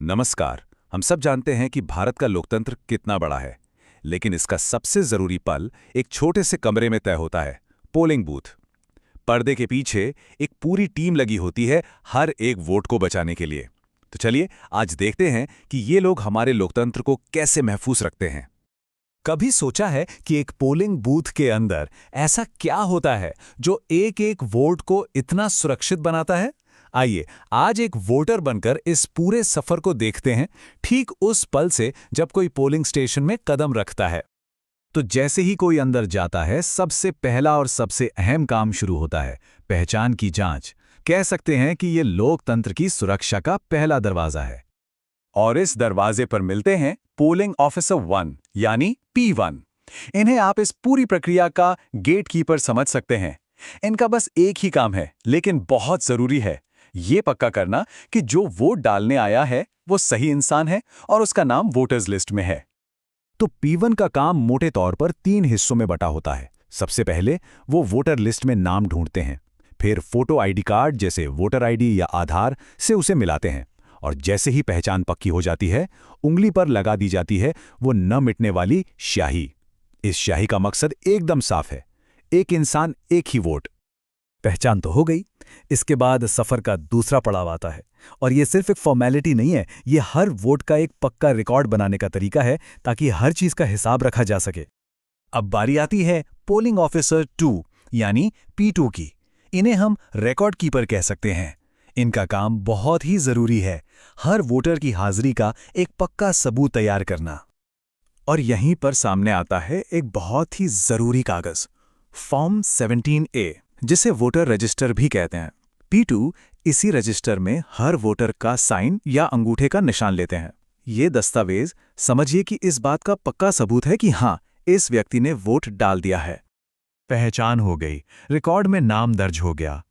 नमस्कार। हम सब जानते हैं कि भारत का लोकतंत्र कितना बड़ा है, लेकिन इसका सबसे जरूरी पल एक छोटे से कमरे में तय होता है, पोलिंग बूथ। पर्दे के पीछे एक पूरी टीम लगी होती है हर एक वोट को बचाने के लिए। तो चलिए आज देखते हैं कि ये लोग हमारे लोकतंत्र को कैसे महफूज रखते हैं। कभी सोचा है कि एक पोलिंग बूथ के अंदर ऐसा क्या होता है जो एक एक वोट को इतना सुरक्षित बनाता है? आइए आज एक वोटर बनकर इस पूरे सफर को देखते हैं, ठीक उस पल से जब कोई पोलिंग स्टेशन में कदम रखता है। तो जैसे ही कोई अंदर जाता है, सबसे पहला और सबसे अहम काम शुरू होता है, पहचान की जांच। कह सकते हैं कि ये लोकतंत्र की सुरक्षा का पहला दरवाजा है। और इस दरवाजे पर मिलते हैं पोलिंग ऑफिसर 1 यानी P1। इन्हें आप इस पूरी प्रक्रिया का गेट कीपर समझ सकते हैं। इनका बस एक ही काम है, लेकिन बहुत जरूरी है, ये पक्का करना कि जो वोट डालने आया है वो सही इंसान है और उसका नाम वोटर्स लिस्ट में है। तो P1 का काम मोटे तौर पर 3 हिस्सों में बटा होता है। सबसे पहले वो वोटर लिस्ट में नाम ढूंढते हैं, फिर फोटो आईडी कार्ड जैसे वोटर आईडी या आधार से उसे मिलाते हैं, और जैसे ही पहचान पक्की हो जाती है, उंगली पर लगा दी जाती है वो न मिटने वाली स्याही। इस स्याही का मकसद एकदम साफ है, एक इंसान एक ही वोट। पहचान तो हो गई। इसके बाद सफर का दूसरा पड़ाव आता है, और ये सिर्फ एक फॉर्मेलिटी नहीं है, ये हर वोट का एक पक्का रिकॉर्ड बनाने का तरीका है ताकि हर चीज का हिसाब रखा जा सके। अब बारी आती है पोलिंग ऑफिसर 2 यानी P2 की। इन्हें हम रिकॉर्ड कीपर कह सकते हैं। इनका काम बहुत ही जरूरी है, हर वोटर की हाजिरी का एक पक्का सबूत तैयार करना। और यहीं पर सामने आता है एक बहुत ही जरूरी कागज, फॉर्म 17A, जिसे वोटर रजिस्टर भी कहते हैं। P2 इसी रजिस्टर में हर वोटर का साइन या अंगूठे का निशान लेते हैं। ये दस्तावेज समझिए कि इस बात का पक्का सबूत है कि हाँ, इस व्यक्ति ने वोट डाल दिया है। पहचान हो गई, रिकॉर्ड में नाम दर्ज हो गया।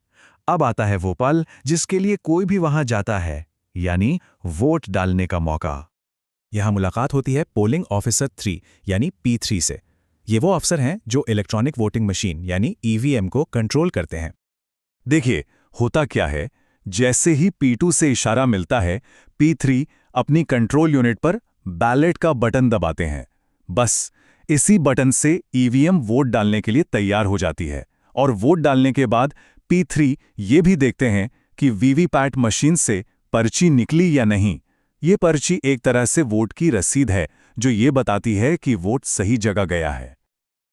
अब आता है वो पल जिसके लिए कोई भी वहां जाता है, यानी वोट डालने का मौका। यहां मुलाकात होती है पोलिंग ऑफिसर 3 यानी P3 से। ये वो अफसर हैं जो इलेक्ट्रॉनिक वोटिंग मशीन यानी EVM को कंट्रोल करते हैं। देखिए होता क्या है, जैसे ही P2 से इशारा मिलता है, P3 अपनी कंट्रोल यूनिट पर बैलेट का बटन दबाते हैं। बस इसी बटन से EVM वोट डालने के लिए तैयार हो जाती है, और वोट डालने के बाद P3 ये भी देखते हैं कि वीवीपैट मशीन से पर्ची निकली या नहीं। ये पर्ची एक तरह से वोट की रसीद है जो ये बताती है कि वोट सही जगह गया है।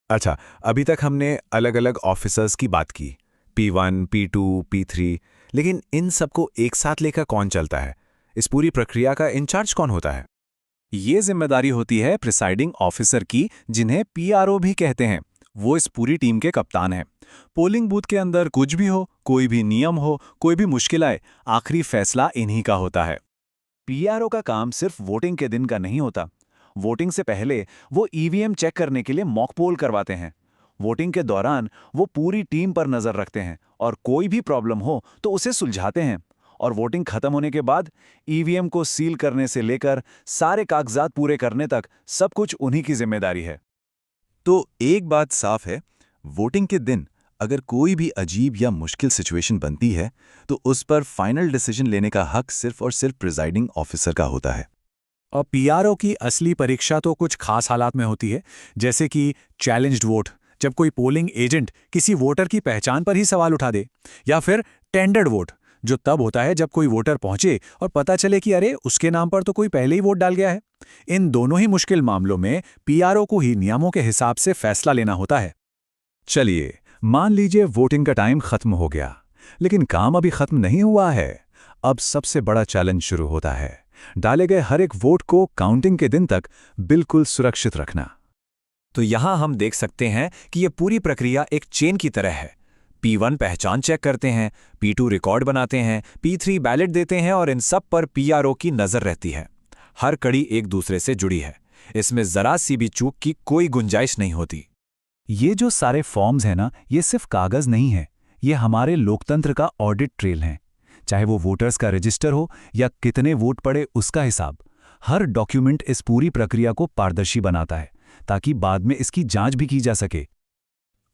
अच्छा, अभी तक हमने अलग अलग ऑफिसर्स की बात की, P1, P2, P3, लेकिन इन सबको एक साथ लेकर कौन चलता है? इस पूरी प्रक्रिया का इंचार्ज कौन होता है? ये जिम्मेदारी होती है प्रिसाइडिंग ऑफिसर की, जिन्हें PRO भी कहते हैं। वो इस पूरी टीम के कप्तान हैं। पोलिंग बूथ के अंदर कुछ भी हो, कोई भी नियम हो, कोई भी मुश्किल आए, आखिरी फैसला इन्हीं का होता है। PRO का काम सिर्फ वोटिंग के दिन का नहीं होता। वोटिंग से पहले वो EVM चेक करने के लिए मॉक पोल करवाते हैं। वोटिंग के दौरान वो पूरी टीम पर नजर रखते हैं, और कोई भी प्रॉब्लम हो तो उसे सुलझाते हैं। और वोटिंग खत्म होने के बाद EVM को सील करने से लेकर सारे कागजात पूरे करने तक सब कुछ उन्हीं की जिम्मेदारी है। तो एक बात साफ है, वोटिंग के दिन अगर कोई भी अजीब या मुश्किल सिचुएशन बनती है, तो उस पर फाइनल डिसीजन लेने का हक सिर्फ और सिर्फ प्रिजाइडिंग ऑफिसर का होता है। और PRO की असली परीक्षा तो कुछ खास हालात में होती है, जैसे कि चैलेंज्ड वोट, जब कोई पोलिंग एजेंट किसी वोटर की पहचान पर ही सवाल उठा दे, या फिर टेंडर्ड वोट, जो तब होता है जब कोई वोटर पहुंचे और पता चले कि अरे उसके नाम पर तो कोई पहले ही वोट डाल गया है। इन दोनों ही मुश्किल मामलों में PRO को ही नियमों के हिसाब से फैसला लेना होता है। चलिए मान लीजिए वोटिंग का टाइम खत्म हो गया, लेकिन काम अभी खत्म नहीं हुआ है। अब सबसे बड़ा चैलेंज शुरू होता है, डाले गए हर एक वोट को काउंटिंग के दिन तक बिल्कुल सुरक्षित रखना। तो यहां हम देख सकते हैं कि यह पूरी प्रक्रिया एक चेन की तरह है। P1 पहचान चेक करते हैं, P2 रिकॉर्ड बनाते हैं, P3 बैलेट देते हैं, और इन सब पर PRO की नजर रहती है। हर कड़ी एक दूसरे से जुड़ी है, इसमें जरा सी भी चूक की कोई गुंजाइश नहीं होती। ये जो सारे फॉर्म्स हैं ना, ये सिर्फ कागज नहीं है, ये हमारे लोकतंत्र का ऑडिट ट्रेल है। चाहे वो वोटर्स का रजिस्टर हो या कितने वोट पड़े उसका हिसाब, हर डॉक्यूमेंट इस पूरी प्रक्रिया को पारदर्शी बनाता है, ताकि बाद में इसकी जांच भी की जा सके।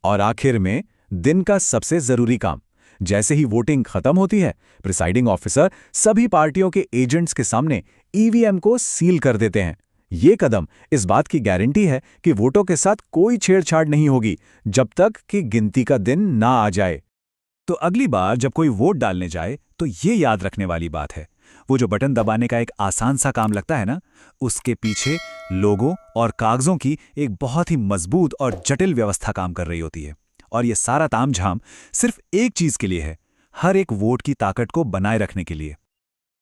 और आखिर में दिन का सबसे जरूरी काम, जैसे ही वोटिंग खत्म होती है, प्रिसाइडिंग ऑफिसर सभी पार्टियों के एजेंट्स के सामने ईवीएम को सील कर देते हैं। ये कदम इस बात की गारंटी है कि वोटों के साथ कोई छेड़छाड़ नहीं होगी जब तक कि गिनती का दिन ना आ जाए। तो अगली बार जब कोई वोट डालने जाए तो ये याद रखने वाली बात है, वो जो बटन दबाने का एक आसान सा काम लगता है ना, उसके पीछे लोगों और कागजों की एक बहुत ही मजबूत और जटिल व्यवस्था काम कर रही होती है। और ये सारा तामझाम सिर्फ एक चीज के लिए है, हर एक वोट की ताकत को बनाए रखने के लिए।